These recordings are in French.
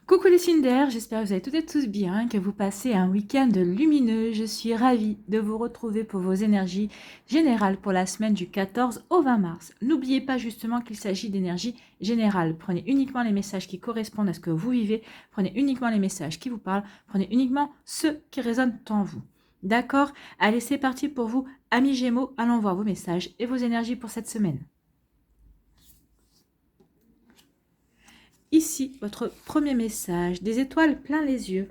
Coucou les signes d'air, j'espère que vous allez toutes et tous bien, que vous passez un week-end lumineux. Je suis ravie de vous retrouver pour vos énergies générales pour la semaine du 14 au 20 mars. N'oubliez pas justement qu'il s'agit d'énergie générale. Prenez uniquement les messages qui correspondent à ce que vous vivez, prenez uniquement les messages qui vous parlent, prenez uniquement ceux qui résonnent en vous. D'accord? Allez, c'est parti pour vous, amis Gémeaux, allons voir vos messages et vos énergies pour cette semaine. Ici, votre premier message, des étoiles plein les yeux.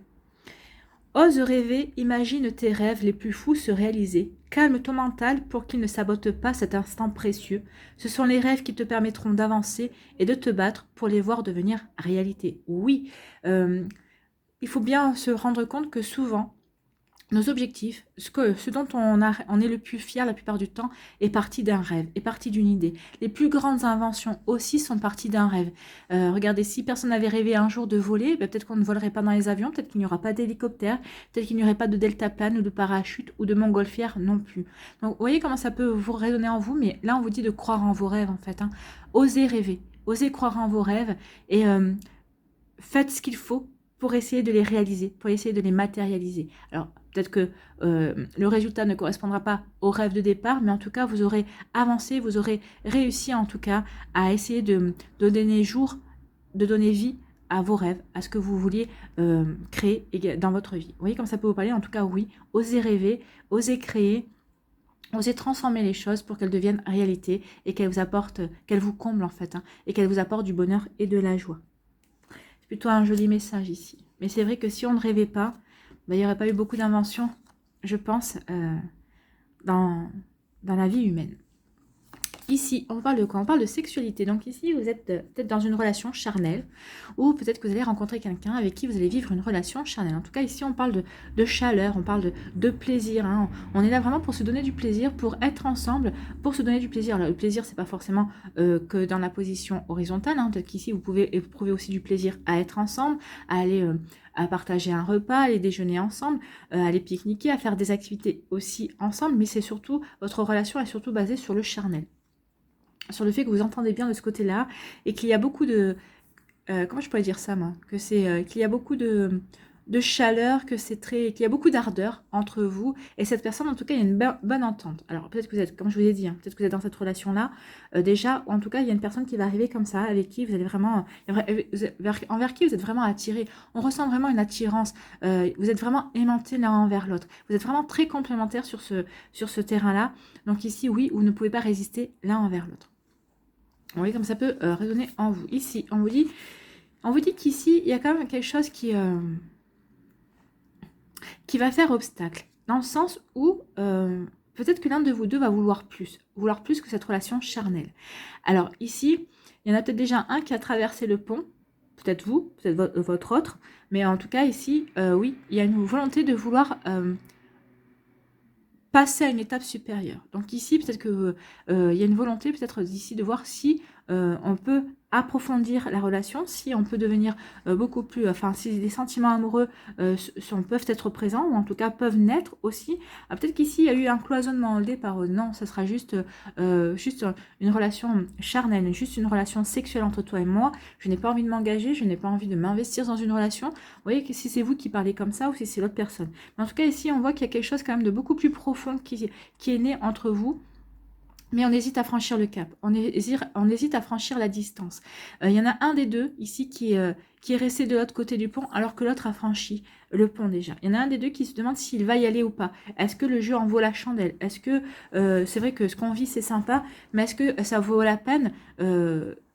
Ose rêver, imagine tes rêves les plus fous se réaliser. Calme ton mental pour qu'il ne sabote pas cet instant précieux. Ce sont les rêves qui te permettront d'avancer et de te battre pour les voir devenir réalité. Oui, il faut bien se rendre compte que souvent, nos objectifs, ce dont on est le plus fier la plupart du temps, est parti d'un rêve, est parti d'une idée. Les plus grandes inventions aussi sont parties d'un rêve. Regardez, si personne n'avait rêvé un jour de voler, ben peut-être qu'on ne volerait pas dans les avions, peut-être qu'il n'y aura pas d'hélicoptère, peut-être qu'il n'y aurait pas de deltaplane ou de parachute ou de montgolfière non plus. Donc, vous voyez comment ça peut vous résonner en vous, mais là, on vous dit de croire en vos rêves, en fait. Osez rêver, osez croire en vos rêves et faites ce qu'il faut pour essayer de les réaliser, pour essayer de les matérialiser. Alors, peut-être que le résultat ne correspondra pas au rêve de départ, mais en tout cas, vous aurez avancé, vous aurez réussi en tout cas à essayer de donner jour, de donner vie à vos rêves, à ce que vous vouliez créer dans votre vie. Vous voyez comme ça peut vous parler? En tout cas, oui, osez rêver, osez créer, osez transformer les choses pour qu'elles deviennent réalité et qu'elles vous apportent, qu'elles vous comblent en fait, et qu'elles vous apportent du bonheur et de la joie. C'est plutôt un joli message ici. Mais c'est vrai que si on ne rêvait pas, ben, il n'y aurait pas eu beaucoup d'inventions, je pense, dans la vie humaine. Ici, on parle de quoi? On parle de sexualité. Donc ici, vous êtes peut-être dans une relation charnelle ou peut-être que vous allez rencontrer quelqu'un avec qui vous allez vivre une relation charnelle. En tout cas, ici, on parle de chaleur, on parle de plaisir. On est là vraiment pour se donner du plaisir, pour être ensemble, pour se donner du plaisir. Alors, le plaisir, c'est pas forcément que dans la position horizontale. Peut-être qu'ici, vous pouvez éprouver aussi du plaisir à être ensemble, à aller... à partager un repas, à aller déjeuner ensemble, à aller pique-niquer, à faire des activités aussi ensemble, mais c'est surtout, votre relation est surtout basée sur le charnel, sur le fait que vous entendez bien de ce côté-là et qu'il y a beaucoup de... comment je pourrais dire ça, moi? Que c'est qu'il y a beaucoup de chaleur, que c'est très, qu'il y a beaucoup d'ardeur entre vous et cette personne. En tout cas, il y a une bonne entente. Alors peut-être que vous êtes, comme je vous ai dit, peut-être que vous êtes dans cette relation-là. Déjà, en tout cas, il y a une personne qui va arriver comme ça, avec qui vous allez vraiment, envers qui vous êtes vraiment attiré. On ressent vraiment une attirance. Vous êtes vraiment aimantés l'un envers l'autre. Vous êtes vraiment très complémentaires sur ce terrain-là. Donc ici, oui, vous ne pouvez pas résister l'un envers l'autre. Vous voyez comme ça peut résonner en vous. Ici, on vous dit qu'ici, il y a quand même quelque chose qui va faire obstacle. Dans le sens où peut-être que l'un de vous deux va vouloir plus que cette relation charnelle. Alors ici, il y en a peut-être déjà un qui a traversé le pont. Peut-être vous, peut-être votre autre. Mais en tout cas, ici, oui, il y a une volonté de vouloir... passer à une étape supérieure. Donc ici, peut-être que il y a une volonté peut-être d'ici de voir si on peut approfondir la relation, si on peut devenir beaucoup plus, enfin si les sentiments amoureux peuvent être présents ou en tout cas peuvent naître aussi. Peut-être qu'ici il y a eu un cloisonnement au départ. Non, ça sera juste une relation charnelle, juste une relation sexuelle entre toi et moi. Je n'ai pas envie de m'engager, je n'ai pas envie de m'investir dans une relation. Vous voyez que si c'est vous qui parlez comme ça ou si c'est l'autre personne. Mais en tout cas ici on voit qu'il y a quelque chose quand même de beaucoup plus profond qui est né entre vous. Mais on hésite à franchir le cap, on hésite à franchir la distance. Il y en a un des deux ici qui est resté de l'autre côté du pont alors que l'autre a franchi le pont déjà. Il y en a un des deux qui se demande s'il va y aller ou pas. Est-ce que le jeu en vaut la chandelle? Est-ce que c'est vrai que ce qu'on vit c'est sympa, mais est-ce que ça vaut la peine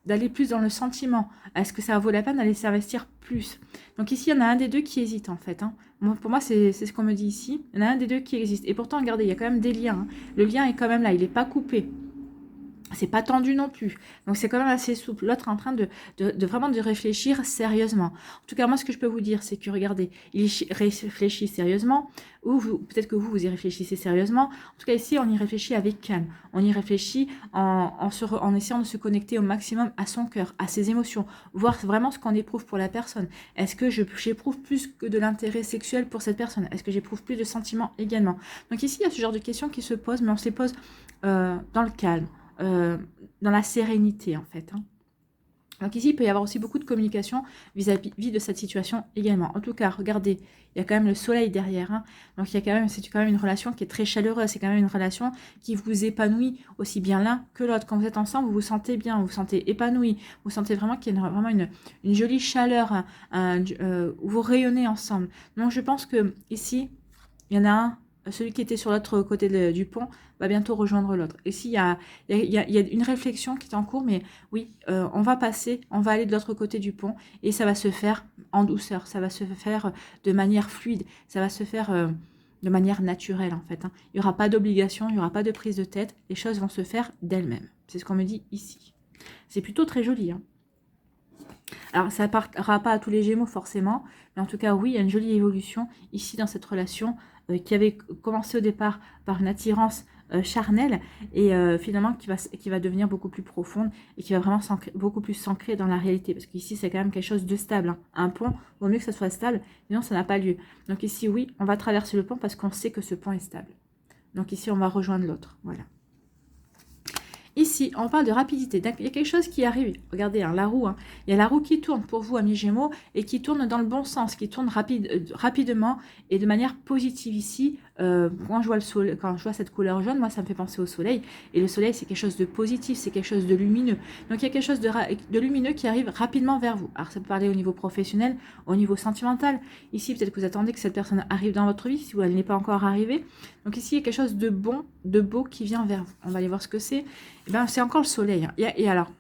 d'aller plus dans le sentiment? Est-ce que ça vaut la peine d'aller s'investir plus? Donc ici, il y en a un des deux qui hésite en fait. Pour moi, c'est ce qu'on me dit ici. Il y en a un des deux qui existe. Et pourtant, regardez, il y a quand même des liens. Le lien est quand même là, il n'est pas coupé. C'est pas tendu non plus. Donc c'est quand même assez souple. L'autre est en train de vraiment de réfléchir sérieusement. En tout cas, moi, ce que je peux vous dire, c'est que regardez, il réfléchit sérieusement, ou peut-être que vous y réfléchissez sérieusement. En tout cas, ici, on y réfléchit avec calme. On y réfléchit en essayant de se connecter au maximum à son cœur, à ses émotions, voir vraiment ce qu'on éprouve pour la personne. Est-ce que j'éprouve plus que de l'intérêt sexuel pour cette personne? Est-ce que j'éprouve plus de sentiments également? Donc ici, il y a ce genre de questions qui se posent, mais on se les pose dans le calme. Dans la sérénité en fait. Donc ici, il peut y avoir aussi beaucoup de communication vis-à-vis de cette situation également. En tout cas, regardez, il y a quand même le soleil derrière. Hein. Donc c'est quand même une relation qui est très chaleureuse. C'est quand même une relation qui vous épanouit aussi bien l'un que l'autre. Quand vous êtes ensemble, vous vous sentez bien, vous vous sentez épanoui. Vous sentez vraiment qu'il y a vraiment une jolie chaleur, où vous rayonnez ensemble. Donc je pense que ici, il y en a un, celui qui était sur l'autre côté du pont, va bientôt rejoindre l'autre. Ici, il y a une réflexion qui est en cours, mais oui, on va aller de l'autre côté du pont, et ça va se faire en douceur, ça va se faire de manière fluide, ça va se faire de manière naturelle, en fait. Hein. Il n'y aura pas d'obligation, il n'y aura pas de prise de tête, les choses vont se faire d'elles-mêmes. C'est ce qu'on me dit ici. C'est plutôt très joli, hein. Alors, ça ne partira pas à tous les Gémeaux forcément, mais en tout cas, oui, il y a une jolie évolution ici dans cette relation qui avait commencé au départ par une attirance charnelle et finalement qui va devenir beaucoup plus profonde et qui va vraiment beaucoup plus s'ancrer dans la réalité. Parce qu'ici, c'est quand même quelque chose de stable. Hein. Un pont, vaut mieux que ça soit stable, sinon ça n'a pas lieu. Donc ici, oui, on va traverser le pont parce qu'on sait que ce pont est stable. Donc ici, on va rejoindre l'autre. Voilà. Ici, on parle de rapidité. Il y a quelque chose qui arrive. Regardez, hein, la roue. Hein. Il y a la roue qui tourne pour vous, amis Gémeaux, et qui tourne dans le bon sens, qui tourne rapidement et de manière positive ici. Quand je vois le soleil, quand je vois cette couleur jaune, moi, ça me fait penser au soleil. Et le soleil, c'est quelque chose de positif, c'est quelque chose de lumineux. Donc, il y a quelque chose de lumineux qui arrive rapidement vers vous. Alors, ça peut parler au niveau professionnel, au niveau sentimental. Ici, peut-être que vous attendez que cette personne arrive dans votre vie, si elle n'est pas encore arrivée. Donc, ici, il y a quelque chose de bon, de beau qui vient vers vous. On va aller voir ce que c'est. Eh ben, c'est encore le soleil. Hein. Et alors,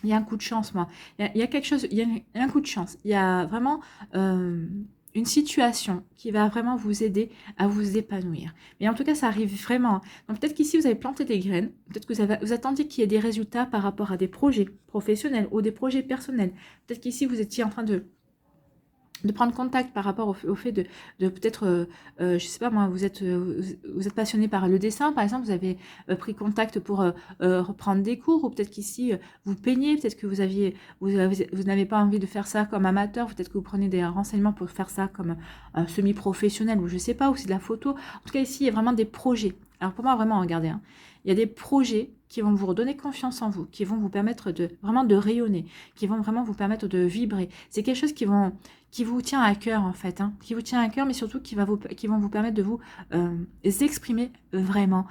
il y a un coup de chance, moi. Il y a quelque chose, il y a un coup de chance. Il y a vraiment une situation qui va vraiment vous aider à vous épanouir. Mais en tout cas, ça arrive vraiment. Donc peut-être qu'ici, vous avez planté des graines. Peut-être que vous attendiez qu'il y ait des résultats par rapport à des projets professionnels ou des projets personnels. Peut-être qu'ici, vous étiez en train de prendre contact par rapport au fait de peut-être, je sais pas moi, vous êtes passionné par le dessin, par exemple, vous avez pris contact pour reprendre des cours, ou peut-être qu'ici, vous peignez, peut-être que vous n'avez pas envie de faire ça comme amateur, peut-être que vous prenez des renseignements pour faire ça comme un semi-professionnel, ou je sais pas, ou c'est de la photo. En tout cas, ici, il y a vraiment des projets. Alors pour moi, vraiment, regardez, hein, il y a des projets qui vont vous redonner confiance en vous, qui vont vous permettre vraiment de rayonner, qui vont vraiment vous permettre de vibrer. C'est quelque chose qui vous tient à cœur, en fait, hein, qui vous tient à cœur, mais surtout qui vont vous permettre de vous exprimer vraiment,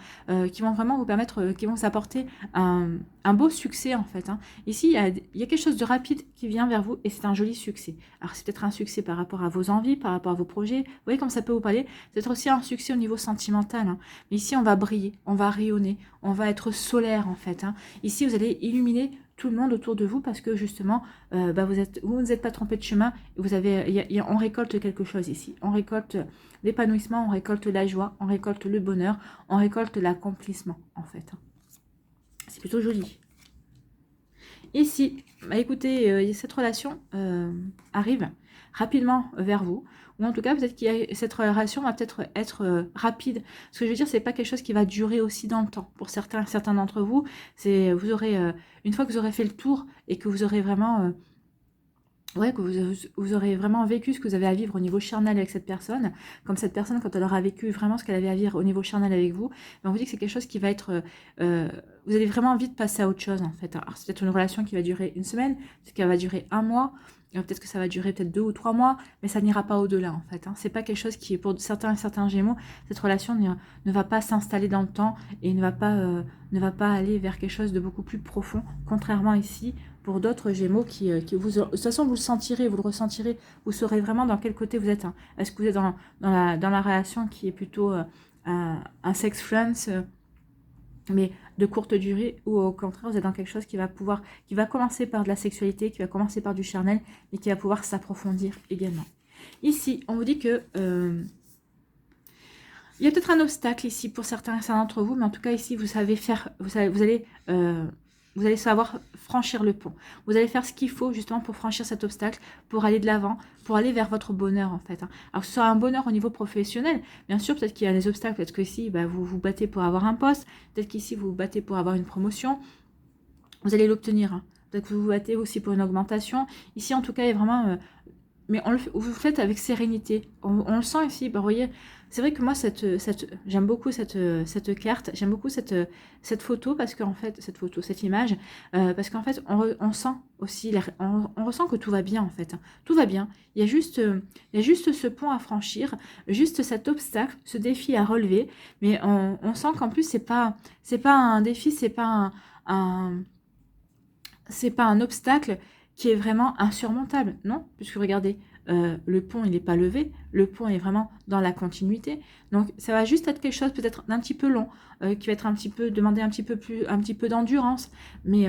qui vont vraiment vous permettre, qui vont vous apporter un beau succès, en fait. Hein. Ici, il y a quelque chose de rapide qui vient vers vous, et c'est un joli succès. Alors, c'est peut-être un succès par rapport à vos envies, par rapport à vos projets. Vous voyez comme ça peut vous parler. C'est peut-être aussi un succès au niveau sentimental. Hein. Mais ici, on va briller, on va rayonner, on va être solaire, en fait. Hein. Ici, vous allez illuminer tout le monde autour de vous parce que justement, vous ne êtes pas trompé de chemin. On récolte quelque chose ici. On récolte l'épanouissement, on récolte la joie, on récolte le bonheur, on récolte l'accomplissement, en fait. C'est plutôt joli. Ici, bah écoutez, cette relation arrive rapidement vers vous. Ou en tout cas, peut-être que cette relation va peut-être être rapide. Ce que je veux dire, c'est pas quelque chose qui va durer aussi dans le temps. Pour certains d'entre vous, vous aurez, une fois que vous aurez fait le tour et que vous aurez vraiment... que vous aurez vraiment vécu ce que vous avez à vivre au niveau charnel avec cette personne, comme cette personne, quand elle aura vécu vraiment ce qu'elle avait à vivre au niveau charnel avec vous, on vous dit que c'est quelque chose qui va être... vous avez vraiment envie de passer à autre chose, en fait. Alors, c'est peut-être une relation qui va durer une semaine, peut-être qu'elle va durer un mois, peut-être que ça va durer peut-être 2 ou 3 mois, mais ça n'ira pas au-delà, en fait. Hein. C'est pas quelque chose qui, pour certains Gémeaux, cette relation ne va pas s'installer dans le temps et ne va pas aller vers quelque chose de beaucoup plus profond, contrairement ici, pour d'autres Gémeaux qui de toute façon, vous le sentirez, vous le ressentirez, vous saurez vraiment dans quel côté vous êtes. Hein. Est-ce que vous êtes dans la relation qui est plutôt un sex friends, mais de courte durée, ou au contraire, vous êtes dans quelque chose qui va commencer par de la sexualité, qui va commencer par du charnel, mais qui va pouvoir s'approfondir également. Ici, on vous dit que... il y a peut-être un obstacle ici pour certains d'entre vous, mais en tout cas ici, vous allez savoir franchir le pont. Vous allez faire ce qu'il faut justement pour franchir cet obstacle, pour aller de l'avant, pour aller vers votre bonheur, en fait. Hein. Alors que ce soit un bonheur au niveau professionnel, bien sûr, peut-être qu'il y a des obstacles, peut-être qu'ici, vous vous battez pour avoir un poste, peut-être qu'ici, vous vous battez pour avoir une promotion. Vous allez l'obtenir. Hein. Peut-être que vous vous battez aussi pour une augmentation. Ici, en tout cas, il y a vraiment mais vous le faites avec sérénité. On le sent ici, bah, vous voyez, c'est vrai que moi, j'aime beaucoup cette carte, j'aime beaucoup cette photo, parce qu'en fait, cette image, parce qu'en fait, on sent aussi, on ressent que tout va bien, en fait, hein. Tout va bien. Il y a juste ce pont à franchir, juste cet obstacle, ce défi à relever, mais on sent qu'en plus, c'est pas un défi, un, c'est pas un obstacle qui est vraiment insurmontable, non? Puisque regardez, le pont, il n'est pas levé, le pont est vraiment dans la continuité. Donc, ça va juste être quelque chose peut-être d'un petit peu long, qui va être demander un petit peu d'endurance, mais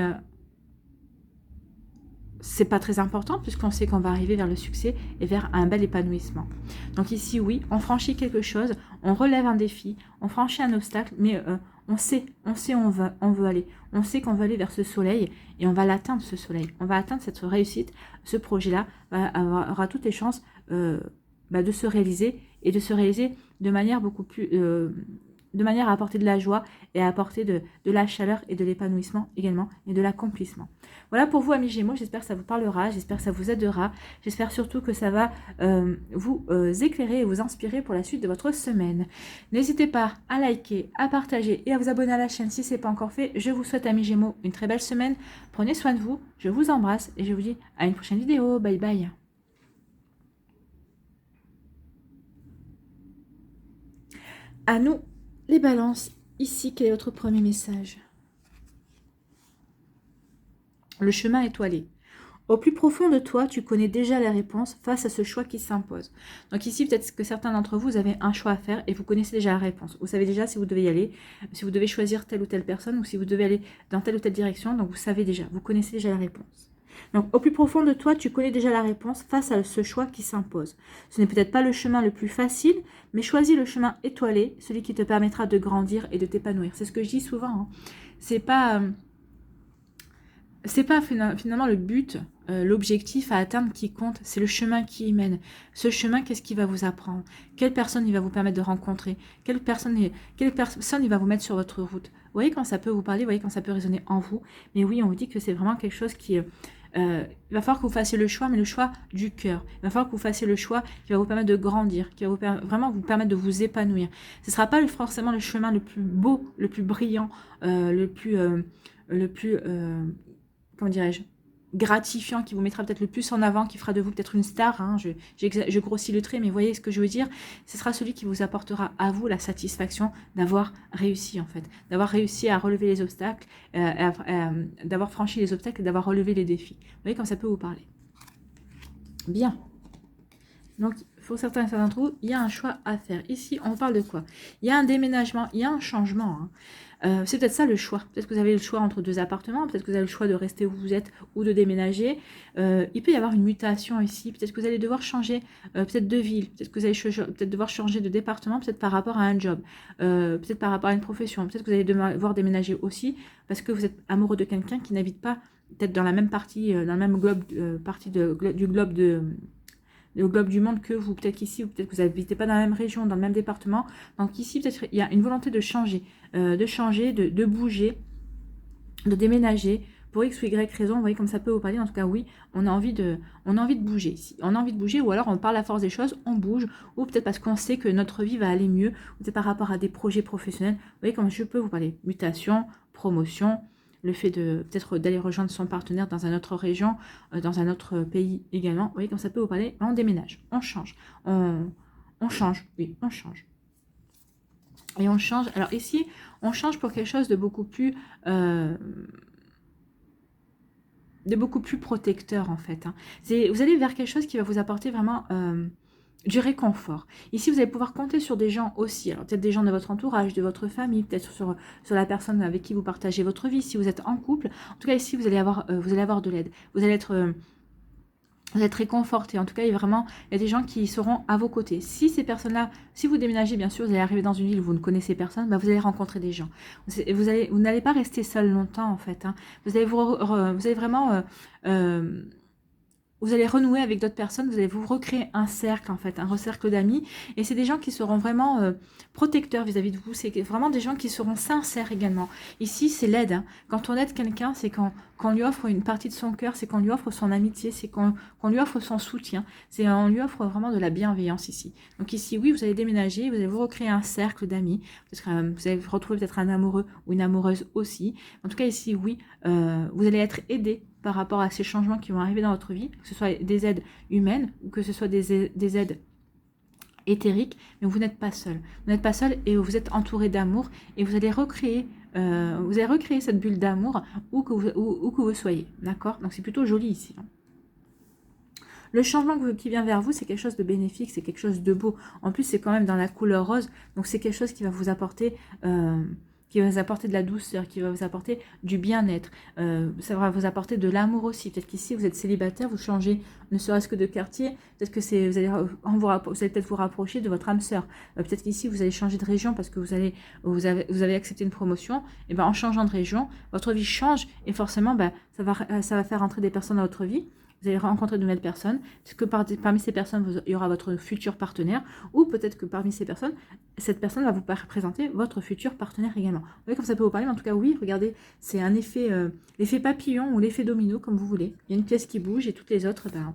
c'est pas très important puisqu'on sait qu'on va arriver vers le succès et vers un bel épanouissement. Donc ici, oui, on franchit quelque chose, on relève un défi, on franchit un obstacle, mais on sait où on veut aller. On sait qu'on veut aller vers ce soleil et on va l'atteindre, ce soleil. On va atteindre cette réussite. Ce projet-là aura toutes les chances de se réaliser et de se réaliser de manière beaucoup plus... de manière à apporter de la joie et à apporter de la chaleur et de l'épanouissement également et de l'accomplissement. Voilà pour vous, amis Gémeaux, j'espère que ça vous parlera, j'espère que ça vous aidera, j'espère surtout que ça va vous éclairer et vous inspirer pour la suite de votre semaine. N'hésitez pas à liker, à partager et à vous abonner à la chaîne si ce n'est pas encore fait. Je vous souhaite, amis Gémeaux, une très belle semaine, prenez soin de vous, je vous embrasse et je vous dis à une prochaine vidéo, bye bye. À nous les balances, ici, quel est votre premier message? Le chemin étoilé. Au plus profond de toi, tu connais déjà la réponse face à ce choix qui s'impose. Donc ici, peut-être que certains d'entre vous avez un choix à faire et vous connaissez déjà la réponse. Vous savez déjà si vous devez y aller, si vous devez choisir telle ou telle personne ou si vous devez aller dans telle ou telle direction. Donc vous savez déjà, vous connaissez déjà la réponse. Donc au plus profond de toi, tu connais déjà la réponse face à ce choix qui s'impose. Ce n'est peut-être pas le chemin le plus facile, mais choisis le chemin étoilé, celui qui te permettra de grandir et de t'épanouir. C'est ce que je dis souvent, hein. C'est pas finalement le but, l'objectif à atteindre qui compte, c'est le chemin qui y mène. Ce chemin, qu'est-ce qu'il va vous apprendre? Quelle personne il va vous permettre de rencontrer? Quelle personne il va vous mettre sur votre route? Vous voyez quand ça peut vous parler, vous voyez quand ça peut résonner en vous. Mais oui, on vous dit que c'est vraiment quelque chose qui... il va falloir que vous fassiez le choix, mais le choix du cœur. Il va falloir que vous fassiez le choix qui va vous permettre de grandir, qui va vraiment vous permettre de vous épanouir. Ce ne sera pas forcément le chemin le plus beau, le plus brillant, le plus comment dirais-je, gratifiant, qui vous mettra peut-être le plus en avant, qui fera de vous peut-être une star, hein, je grossis le trait, mais voyez ce que je veux dire, ce sera celui qui vous apportera à vous la satisfaction d'avoir réussi en fait, d'avoir réussi à relever les obstacles, d'avoir franchi les obstacles et d'avoir relevé les défis. Vous voyez comme ça peut vous parler. Bien. Donc, pour certains d'entre vous, il y a un choix à faire. Ici, on parle de quoi? Il y a un déménagement, il y a un changement, hein. C'est peut-être ça le choix. Peut-être que vous avez le choix entre deux appartements, peut-être que vous avez le choix de rester où vous êtes ou de déménager. Il peut y avoir une mutation ici, peut-être que vous allez devoir changer peut-être de ville, peut-être que vous allez peut-être devoir changer de département, peut-être par rapport à un job, peut-être par rapport à une profession, peut-être que vous allez devoir déménager aussi parce que vous êtes amoureux de quelqu'un qui n'habite pas peut-être dans la même partie, dans le même globe, du globe du monde que vous, peut-être qu'ici, ou peut-être que vous n'habitez pas dans la même région, dans le même département. Donc ici, peut-être il y a une volonté de changer, de bouger, de déménager, pour X ou Y raison. Vous voyez comme ça peut vous parler. En tout cas, oui, on a envie de bouger ici. On a envie de bouger, ou alors on parle à force des choses, on bouge, ou peut-être parce qu'on sait que notre vie va aller mieux, ou peut-être par rapport à des projets professionnels. Vous voyez comme je peux vous parler. Mutation, promotion, le fait de peut-être d'aller rejoindre son partenaire dans une autre région, dans un autre pays également. Vous voyez comme ça peut vous parler. On déménage, on change, on change, oui, on change. Et on change. Alors ici, on change pour quelque chose de beaucoup plus protecteur en fait, hein. Vous allez vers quelque chose qui va vous apporter vraiment du réconfort. Ici, vous allez pouvoir compter sur des gens aussi. Alors, peut-être des gens de votre entourage, de votre famille, peut-être sur la personne avec qui vous partagez votre vie. Si vous êtes en couple, en tout cas, ici, vous allez avoir de l'aide. Vous allez être réconforté. En tout cas, il y a des gens qui seront à vos côtés. Si ces personnes-là, si vous déménagez, bien sûr, vous allez arriver dans une ville où vous ne connaissez personne, vous allez rencontrer des gens. Vous n'allez pas rester seul longtemps, en fait, hein. Vous allez vraiment vous allez renouer avec d'autres personnes, vous allez vous recréer un cercle en fait, un cercle d'amis. Et c'est des gens qui seront vraiment protecteurs vis-à-vis de vous. C'est vraiment des gens qui seront sincères également. Ici, c'est l'aide. Hein. Quand on aide quelqu'un, c'est qu'on lui offre une partie de son cœur, c'est qu'on lui offre son amitié, c'est qu'on lui offre son soutien. C'est on lui offre vraiment de la bienveillance ici. Donc ici, oui, vous allez déménager, vous allez vous recréer un cercle d'amis. Vous allez retrouver peut-être un amoureux ou une amoureuse aussi. En tout cas, ici, oui, vous allez être aidé par rapport à ces changements qui vont arriver dans votre vie, que ce soit des aides humaines ou que ce soit des aides éthériques, mais vous n'êtes pas seul. Vous n'êtes pas seul et vous êtes entouré d'amour et vous allez recréer cette bulle d'amour où que vous soyez. D'accord? Donc c'est plutôt joli ici. Hein. Le changement qui vient vers vous, c'est quelque chose de bénéfique, c'est quelque chose de beau. En plus, c'est quand même dans la couleur rose, donc c'est quelque chose qui va vous apporter... qui va vous apporter de la douceur, qui va vous apporter du bien-être. Ça va vous apporter de l'amour aussi. Peut-être qu'ici, vous êtes célibataire, vous changez ne serait-ce que de quartier. Peut-être que vous allez peut-être vous rapprocher de votre âme sœur. Peut-être qu'ici, vous allez changer de région parce que vous avez accepté une promotion. Et ben, en changeant de région, votre vie change et forcément, ben, ça va faire entrer des personnes dans votre vie. Vous allez rencontrer de nouvelles personnes. Est-ce que parmi ces personnes, il y aura votre futur partenaire ou peut-être que parmi ces personnes, cette personne va vous représenter votre futur partenaire également. Vous voyez comme ça peut vous parler, mais en tout cas, oui, regardez, c'est un effet, l'effet papillon ou l'effet domino, comme vous voulez. Il y a une pièce qui bouge et toutes les autres, ben,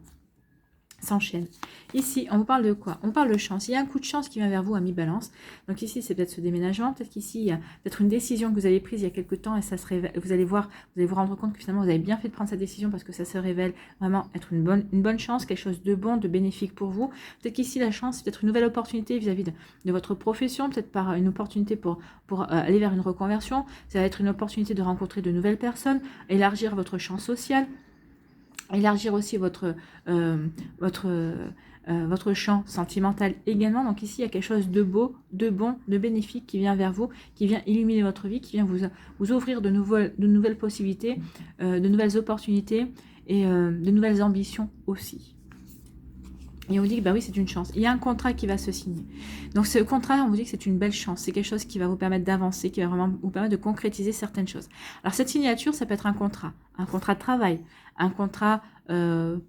s'enchaînent. Ici, on vous parle de quoi? On parle de chance. Il y a un coup de chance qui vient vers vous, ami Balance. Donc ici, c'est peut-être ce déménagement. Peut-être qu'ici, il y a peut-être une décision que vous avez prise il y a quelques temps et ça se révèle, vous allez vous rendre compte que finalement, vous avez bien fait de prendre cette décision parce que ça se révèle vraiment être une bonne chance, quelque chose de bon, de bénéfique pour vous. Peut-être qu'ici, la chance, c'est peut-être une nouvelle opportunité vis-à-vis de votre profession, peut-être par une opportunité pour aller vers une reconversion. Ça va être une opportunité de rencontrer de nouvelles personnes, élargir votre champ social. Élargir aussi votre champ sentimental également. Donc ici, il y a quelque chose de beau, de bon, de bénéfique qui vient vers vous, qui vient illuminer votre vie, qui vient vous ouvrir de nouvelles possibilités, de nouvelles opportunités et de nouvelles ambitions aussi. Et on vous dit que bah oui, c'est une chance. Il y a un contrat qui va se signer. Donc ce contrat, on vous dit que c'est une belle chance. C'est quelque chose qui va vous permettre d'avancer, qui va vraiment vous permettre de concrétiser certaines choses. Alors cette signature, ça peut être un contrat de travail, un contrat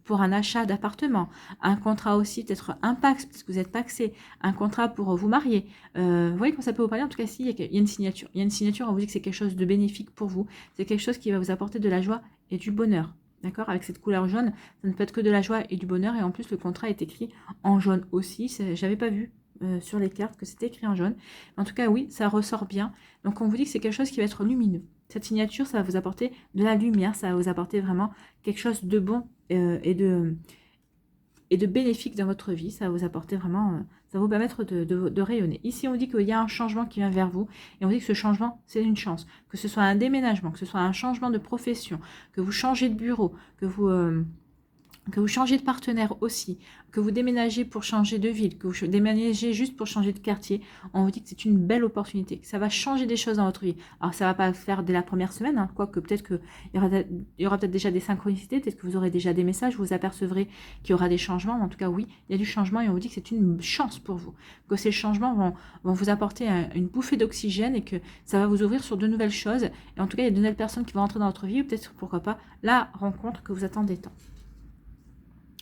pour un achat d'appartement, un contrat aussi peut-être un Pacs, parce que vous êtes paxé, un contrat pour vous marier. Vous voyez comment ça peut vous parler? En tout cas, si, il y a une signature. Il y a une signature, on vous dit que c'est quelque chose de bénéfique pour vous. C'est quelque chose qui va vous apporter de la joie et du bonheur. D'accord? Avec cette couleur jaune, ça ne peut être que de la joie et du bonheur. Et en plus, le contrat est écrit en jaune aussi. J'avais pas vu sur les cartes que c'était écrit en jaune. En tout cas, oui, ça ressort bien. Donc, on vous dit que c'est quelque chose qui va être lumineux. Cette signature, ça va vous apporter de la lumière. Ça va vous apporter vraiment quelque chose de bon et de bénéfique dans votre vie. Ça va vous apporter vraiment... ça va vous permettre de rayonner. Ici, on dit qu'il y a un changement qui vient vers vous. Et on dit que ce changement, c'est une chance. Que ce soit un déménagement, que ce soit un changement de profession, que vous changez de bureau, que vous changez de partenaire aussi, que vous déménagez pour changer de ville, que vous déménagez juste pour changer de quartier, on vous dit que c'est une belle opportunité, que ça va changer des choses dans votre vie. Alors ça ne va pas faire dès la première semaine, hein, quoique peut-être qu'il y aura peut-être déjà des synchronicités, peut-être que vous aurez déjà des messages, vous apercevrez qu'il y aura des changements, mais en tout cas oui, il y a du changement et on vous dit que c'est une chance pour vous, que ces changements vont vous apporter une bouffée d'oxygène et que ça va vous ouvrir sur de nouvelles choses. Et en tout cas, il y a de nouvelles personnes qui vont entrer dans votre vie, ou peut-être, pourquoi pas, la rencontre que vous attendez tant.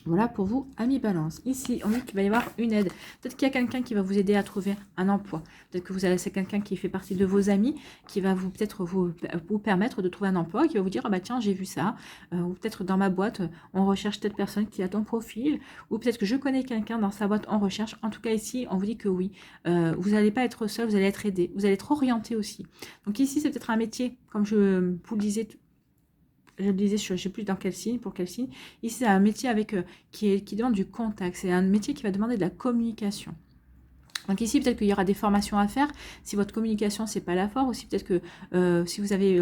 Voilà pour vous, amis Balance. Ici, on dit qu'il va y avoir une aide. Peut-être qu'il y a quelqu'un qui va vous aider à trouver un emploi. Peut-être que c'est quelqu'un qui fait partie de vos amis, qui va vous permettre de trouver un emploi, qui va vous dire, ah bah tiens, j'ai vu ça. Ou peut-être dans ma boîte, on recherche telle personne qui a ton profil. Ou peut-être que je connais quelqu'un dans sa boîte, on recherche. En tout cas, ici, on vous dit que oui. Vous n'allez pas être seul, vous allez être aidé. Vous allez être orienté aussi. Donc ici, c'est peut-être un métier, comme je vous le disais je le disais, je ne sais plus dans quel signe, pour quel signe. Ici, c'est un métier qui demande du contact. C'est un métier qui va demander de la communication. Donc ici, peut-être qu'il y aura des formations à faire. Si votre communication, c'est pas la force, aussi peut-être que si vous avez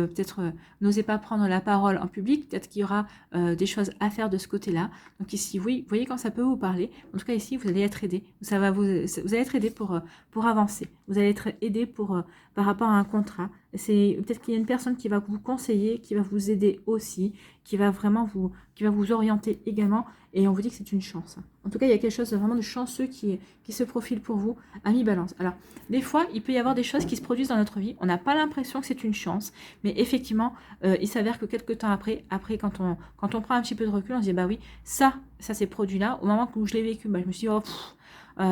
n'osez pas prendre la parole en public, peut-être qu'il y aura des choses à faire de ce côté-là. Donc ici, oui, vous voyez quand ça peut vous parler. En tout cas, ici, vous allez être aidé. Vous allez être aidé pour avancer. Vous allez être aidé par rapport à un contrat. C'est peut-être qu'il y a une personne qui va vous conseiller, qui va vous aider aussi, qui va vraiment qui va vous orienter également. Et on vous dit que c'est une chance. En tout cas, il y a quelque chose de vraiment de chanceux qui se profile pour vous, ami Balance. Alors, des fois, il peut y avoir des choses qui se produisent dans notre vie. On n'a pas l'impression que c'est une chance, mais effectivement, il s'avère que quelques temps après quand on prend un petit peu de recul, on se dit, bah oui, ça s'est produit là. Au moment où je l'ai vécu, bah, je me suis dit, oh,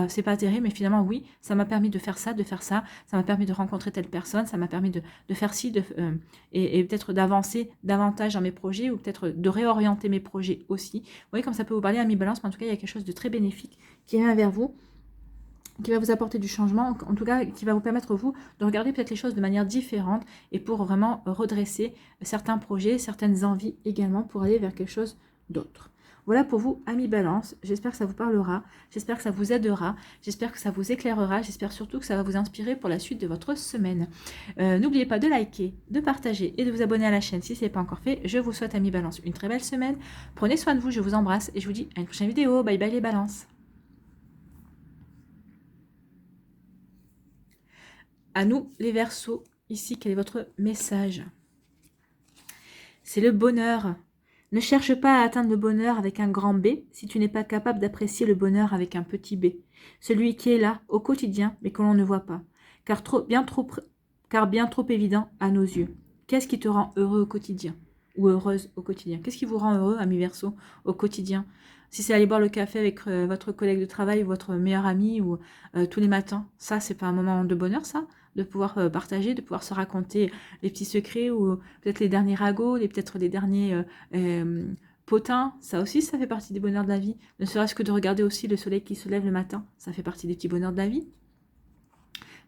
c'est pas terrible, mais finalement, oui, ça m'a permis de faire ça, ça m'a permis de rencontrer telle personne, ça m'a permis de faire ci, et peut-être d'avancer davantage dans mes projets, ou peut-être de réorienter mes projets aussi. Vous voyez, comme ça peut vous parler à mi-balance, mais en tout cas, il y a quelque chose de très bénéfique qui vient vers vous, qui va vous apporter du changement, en tout cas, qui va vous permettre, vous, de regarder peut-être les choses de manière différente, et pour vraiment redresser certains projets, certaines envies également, pour aller vers quelque chose d'autre. Voilà pour vous, amis Balance. J'espère que ça vous parlera, j'espère que ça vous aidera, j'espère que ça vous éclairera, j'espère surtout que ça va vous inspirer pour la suite de votre semaine. N'oubliez pas de liker, de partager et de vous abonner à la chaîne si ce n'est pas encore fait. Je vous souhaite, amis Balance, une très belle semaine. Prenez soin de vous, je vous embrasse et je vous dis à une prochaine vidéo. Bye bye les balances. À nous les Verseaux, ici quel est votre message? C'est le bonheur. Ne cherche pas à atteindre le bonheur avec un grand B si tu n'es pas capable d'apprécier le bonheur avec un petit b. Celui qui est là, au quotidien, mais que l'on ne voit pas. Car bien trop évident à nos yeux. Qu'est-ce qui te rend heureux au quotidien? Ou heureuse au quotidien? Qu'est-ce qui vous rend heureux, ami Verseau, au quotidien? Si c'est aller boire le café avec votre collègue de travail, votre meilleur ami, ou tous les matins, ça, c'est pas un moment de bonheur, ça? De pouvoir partager, de pouvoir se raconter les petits secrets, ou peut-être les derniers ragots, peut-être les derniers potins, ça aussi, ça fait partie des bonheurs de la vie. Ne serait-ce que de regarder aussi le soleil qui se lève le matin, ça fait partie des petits bonheurs de la vie.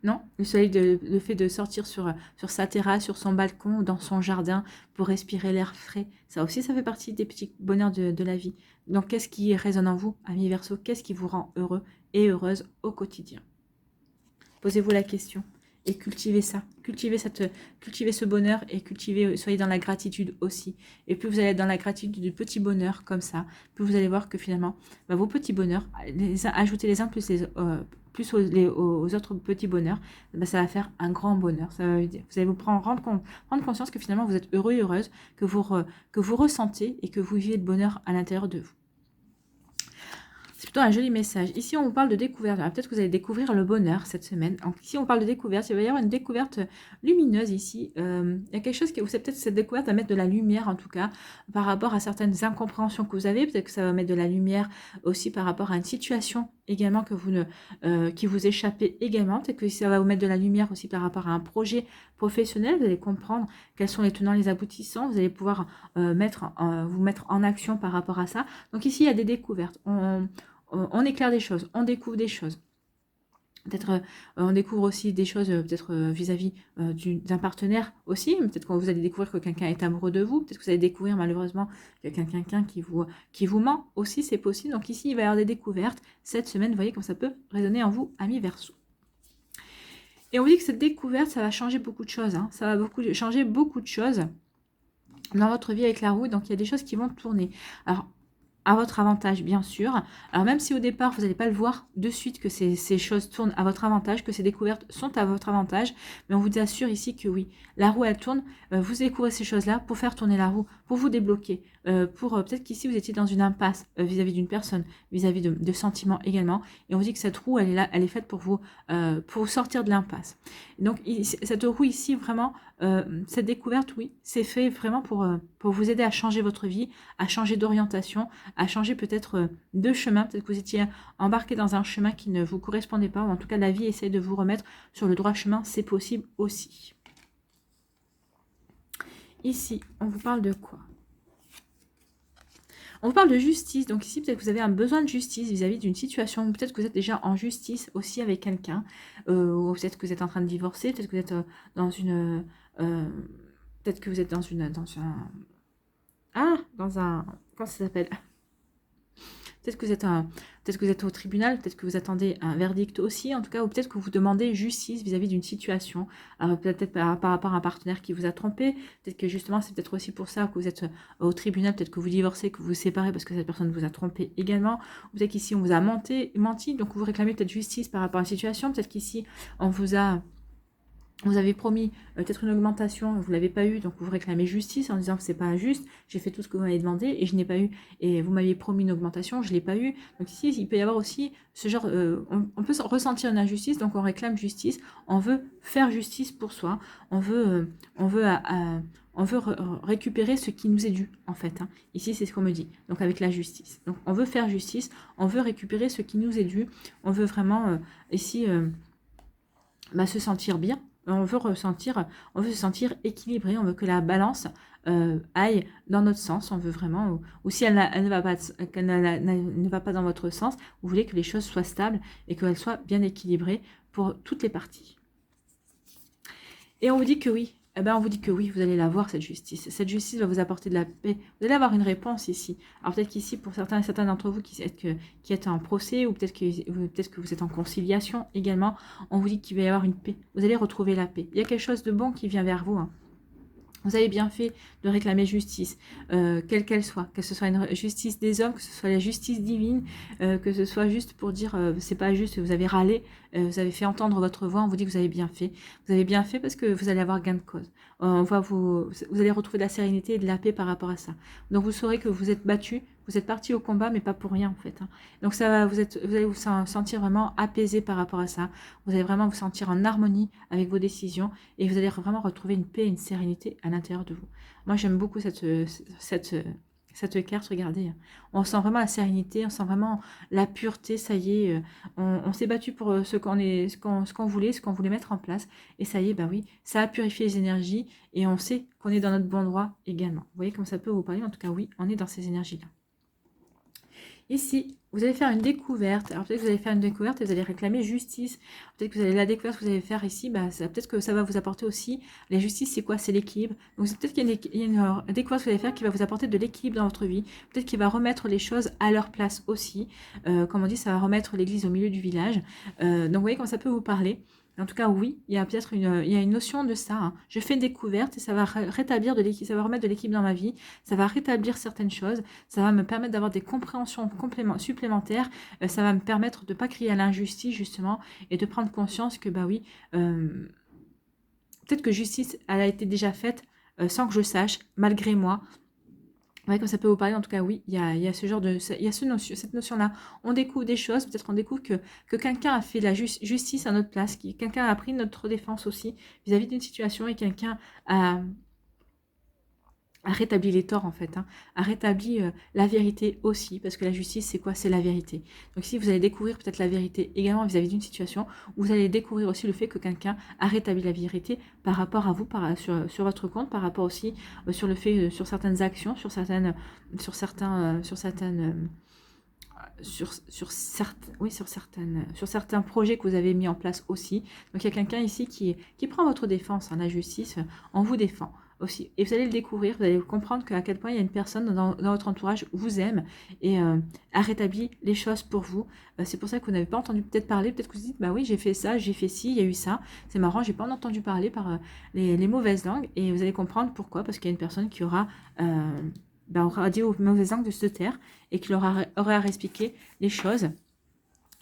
Non, le soleil, le fait de sortir sur sa terrasse, sur son balcon, dans son jardin, pour respirer l'air frais, ça aussi, ça fait partie des petits bonheurs de la vie. Donc, qu'est-ce qui résonne en vous, amis Verseau? Qu'est-ce qui vous rend heureux et heureuse au quotidien? Posez-vous la question et cultivez ça. Cultivez ce bonheur et soyez dans la gratitude aussi. Et plus vous allez être dans la gratitude du petit bonheur comme ça, plus vous allez voir que finalement, vos petits bonheurs, ajoutez les uns plus aux autres petits bonheurs, ça va faire un grand bonheur. Vous allez vous rendre conscience que finalement vous êtes heureux et heureuse, que vous ressentez et que vous vivez de bonheur à l'intérieur de vous. C'est plutôt un joli message. Ici, on vous parle de découverte. Peut-être que vous allez découvrir le bonheur cette semaine. Donc, ici, on parle de découverte. Il va y avoir une découverte lumineuse ici. Il y a quelque chose c'est peut-être cette découverte va mettre de la lumière, en tout cas, par rapport à certaines incompréhensions que vous avez. Peut-être que ça va mettre de la lumière aussi par rapport à une situation également qui vous échappait également. Peut-être que ça va vous mettre de la lumière aussi par rapport à un projet professionnel. Vous allez comprendre quels sont les tenants, les aboutissants. Vous allez pouvoir vous mettre en action par rapport à ça. Donc ici, il y a des découvertes. On éclaire des choses, on découvre des choses. Peut-être on découvre aussi des choses peut-être vis-à-vis d'un partenaire aussi. Peut-être que vous allez découvrir que quelqu'un est amoureux de vous. Peut-être que vous allez découvrir malheureusement qu'il y a quelqu'un qui vous ment aussi, c'est possible. Donc ici, il va y avoir des découvertes. Cette semaine, vous voyez comme ça peut résonner en vous, amis Verseau. Et on dit que cette découverte, ça va changer beaucoup de choses. Hein. Ça va changer beaucoup de choses dans votre vie avec la roue. Donc il y a des choses qui vont tourner. Alors, à votre avantage, bien sûr. Alors, même si au départ, vous n'allez pas le voir de suite que ces choses tournent à votre avantage, que ces découvertes sont à votre avantage, mais on vous assure ici que oui, la roue, elle tourne. Vous découvrez ces choses-là pour faire tourner la roue, pour vous débloquer, peut-être qu'ici, vous étiez dans une impasse vis-à-vis d'une personne, vis-à-vis de sentiments également, et on vous dit que cette roue, elle est là, elle est faite pour vous sortir de l'impasse. Donc, cette roue ici, vraiment, cette découverte, oui, c'est fait vraiment pour vous aider à changer votre vie, à changer d'orientation, à changer peut-être de chemin. Peut-être que vous étiez embarqué dans un chemin qui ne vous correspondait pas, ou en tout cas la vie essaye de vous remettre sur le droit chemin, c'est possible aussi. Ici, on vous parle de quoi? On vous parle de justice. Donc ici, peut-être que vous avez un besoin de justice vis-à-vis d'une situation, ou peut-être que vous êtes déjà en justice aussi avec quelqu'un, ou peut-être que vous êtes en train de divorcer, peut-être que vous êtes dans une... peut-être que vous êtes dans un... Comment ça s'appelle? Peut-être que vous êtes au tribunal, peut-être que vous attendez un verdict aussi, en tout cas, ou peut-être que vous demandez justice vis-à-vis d'une situation, peut-être par rapport à un partenaire qui vous a trompé, peut-être que justement, c'est peut-être aussi pour ça que vous êtes au tribunal, peut-être que vous divorcez, que vous vous séparez parce que cette personne vous a trompé également, ou peut-être qu'ici, on vous a menti, donc vous réclamez peut-être justice par rapport à une situation, peut-être qu'ici, on vous a Vous avez promis peut-être une augmentation, vous ne l'avez pas eu, donc vous réclamez justice en disant que c'est pas injuste, j'ai fait tout ce que vous m'avez demandé et je n'ai pas eu, et vous m'aviez promis une augmentation, je ne l'ai pas eu. Donc ici, il peut y avoir aussi ce genre, on peut ressentir une injustice, donc on réclame justice, on veut faire justice pour soi, on veut, on veut récupérer ce qui nous est dû, en fait. Hein. Ici, c'est ce qu'on me dit, donc avec la justice. Donc on veut faire justice, on veut récupérer ce qui nous est dû, on veut vraiment, ici, se sentir bien. On veut se sentir équilibré, on veut que la balance aille dans notre sens, on veut vraiment, ou si elle ne va pas, ne va pas dans votre sens, vous voulez que les choses soient stables et qu'elles soient bien équilibrées pour toutes les parties. Et on vous dit que oui, on vous dit que oui, vous allez l'avoir, cette justice. Cette justice va vous apporter de la paix. Vous allez avoir une réponse ici. Alors peut-être qu'ici, pour certains d'entre vous qui êtes en procès, ou peut-être que vous êtes en conciliation également, on vous dit qu'il va y avoir une paix. Vous allez retrouver la paix. Il y a quelque chose de bon qui vient vers vous. Hein. Vous avez bien fait de réclamer justice, quelle qu'elle soit, que ce soit une justice des hommes, que ce soit la justice divine, que ce soit juste pour dire c'est pas juste, vous avez râlé, vous avez fait entendre votre voix, on vous dit que vous avez bien fait. Vous avez bien fait parce que vous allez avoir gain de cause. On va vous allez retrouver de la sérénité et de la paix par rapport à ça. Donc vous saurez que vous êtes battu, vous êtes parti au combat, mais pas pour rien en fait. Hein. Donc ça va, vous allez vous sentir vraiment apaisé par rapport à ça. Vous allez vraiment vous sentir en harmonie avec vos décisions et vous allez vraiment retrouver une paix et une sérénité à l'intérieur de vous. Moi, j'aime beaucoup cette carte, regardez. On sent vraiment la sérénité, on sent vraiment la pureté, ça y est. On s'est battu pour ce qu'on voulait mettre en place. Et ça y est, oui, ça a purifié les énergies et on sait qu'on est dans notre bon droit également. Vous voyez comme ça peut vous parler, en tout cas, oui, on est dans ces énergies-là. Ici, vous allez faire une découverte. Alors peut-être que vous allez faire une découverte et vous allez réclamer justice. Peut-être que vous allez la découverte que vous allez faire ici, peut-être que ça va vous apporter aussi. La justice, c'est quoi? C'est l'équilibre. Donc peut-être qu'il y a une découverte que vous allez faire qui va vous apporter de l'équilibre dans votre vie. Peut-être qu'il va remettre les choses à leur place aussi. Comme on dit, ça va remettre l'église au milieu du village. Donc vous voyez comment ça peut vous parler. En tout cas, oui, il y a peut-être une notion de ça. Hein. Je fais une découverte et ça va rétablir ça va remettre de l'équilibre dans ma vie. Ça va rétablir certaines choses. Ça va me permettre d'avoir des compréhensions supplémentaires. Ça va me permettre de ne pas crier à l'injustice, justement, et de prendre conscience que, oui, peut-être que justice, elle a été déjà faite sans que je sache, malgré moi. Ouais, comme ça peut vous parler, en tout cas, oui, il y a ce genre cette notion-là. On découvre des choses, peut-être qu'on découvre que quelqu'un a fait la justice à notre place, quelqu'un a pris notre défense aussi vis-à-vis d'une situation et quelqu'un a rétabli les torts en fait, hein, a rétabli la vérité aussi, parce que la justice c'est quoi? C'est la vérité. Donc si vous allez découvrir peut-être la vérité également vis-à-vis d'une situation, vous allez découvrir aussi le fait que quelqu'un a rétabli la vérité par rapport à vous, sur votre compte, par rapport aussi sur le fait, sur certaines actions, sur certains projets que vous avez mis en place aussi. Donc il y a quelqu'un ici qui prend votre défense, hein, la justice, on vous défend aussi. Et vous allez le découvrir, vous allez comprendre qu'à quel point il y a une personne dans votre entourage vous aime et a rétabli les choses pour vous. C'est pour ça que vous n'avez pas entendu peut-être parler, peut-être que vous dites, oui, j'ai fait ça, j'ai fait ci, il y a eu ça. C'est marrant, j'ai pas entendu parler par les mauvaises langues et vous allez comprendre pourquoi, parce qu'il y a une personne qui aura aura dit aux mauvaises langues de se taire et qui leur aurait à expliquer les choses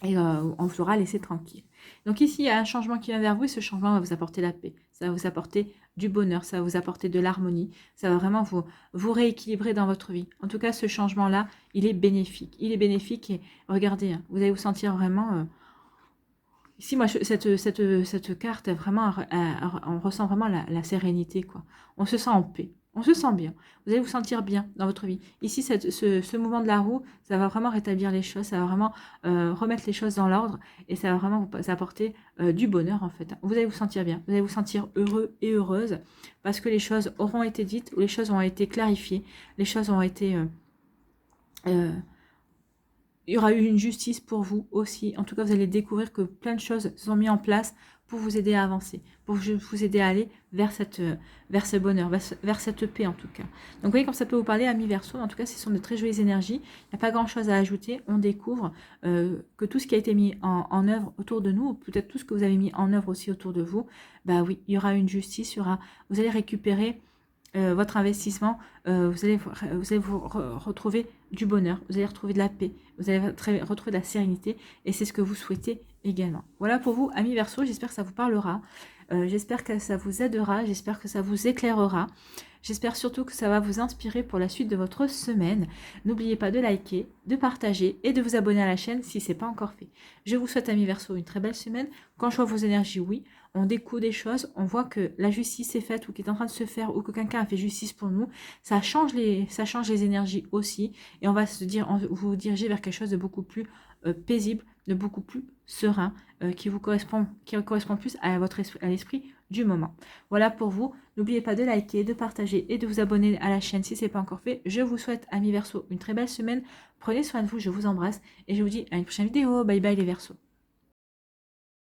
et on vous aura laissé tranquille. Donc ici, il y a un changement qui vient vers vous et ce changement va vous apporter la paix. Ça va vous apporter du bonheur, ça va vous apporter de l'harmonie, ça va vraiment vous rééquilibrer dans votre vie. En tout cas, ce changement-là, il est bénéfique. Il est bénéfique et regardez, hein, vous allez vous sentir vraiment... Ici, moi, cette carte, vraiment, on ressent vraiment la sérénité, quoi. On se sent en paix. On se sent bien. Vous allez vous sentir bien dans votre vie. Ici, ce mouvement de la roue, ça va vraiment rétablir les choses, ça va vraiment remettre les choses dans l'ordre et ça va vraiment vous apporter du bonheur, en fait. Vous allez vous sentir bien. Vous allez vous sentir heureux et heureuse parce que les choses auront été dites, ou les choses ont été clarifiées, les choses ont été... il y aura eu une justice pour vous aussi. En tout cas, vous allez découvrir que plein de choses sont mises en place pour vous aider à avancer, pour vous aider à aller vers ce bonheur, vers cette paix en tout cas. Donc vous voyez comme ça peut vous parler, amis Verseau. En tout cas, ce sont de très jolies énergies. Il n'y a pas grand-chose à ajouter. On découvre que tout ce qui a été mis en œuvre autour de nous, ou peut-être tout ce que vous avez mis en œuvre aussi autour de vous, oui, il y aura une justice, vous allez récupérer votre investissement, vous allez vous retrouver du bonheur, vous allez retrouver de la paix, vous allez retrouver de la sérénité et c'est ce que vous souhaitez également. Voilà pour vous, amis Verseau, j'espère que ça vous parlera. J'espère que ça vous aidera, j'espère que ça vous éclairera. J'espère surtout que ça va vous inspirer pour la suite de votre semaine. N'oubliez pas de liker, de partager et de vous abonner à la chaîne si ce n'est pas encore fait. Je vous souhaite, amis Verseau, une très belle semaine. Quand je vois vos énergies, oui, on découvre des choses, on voit que la justice est faite ou qui est en train de se faire ou que quelqu'un a fait justice pour nous. Ça change les énergies aussi et on va vous diriger vers quelque chose de beaucoup plus paisible, de beaucoup plus serein, qui correspond plus à à l'esprit du moment. Voilà pour vous. N'oubliez pas de liker, de partager et de vous abonner à la chaîne si ce n'est pas encore fait. Je vous souhaite, amis Verseau, une très belle semaine. Prenez soin de vous, je vous embrasse et je vous dis à une prochaine vidéo. Bye bye les Verseaux.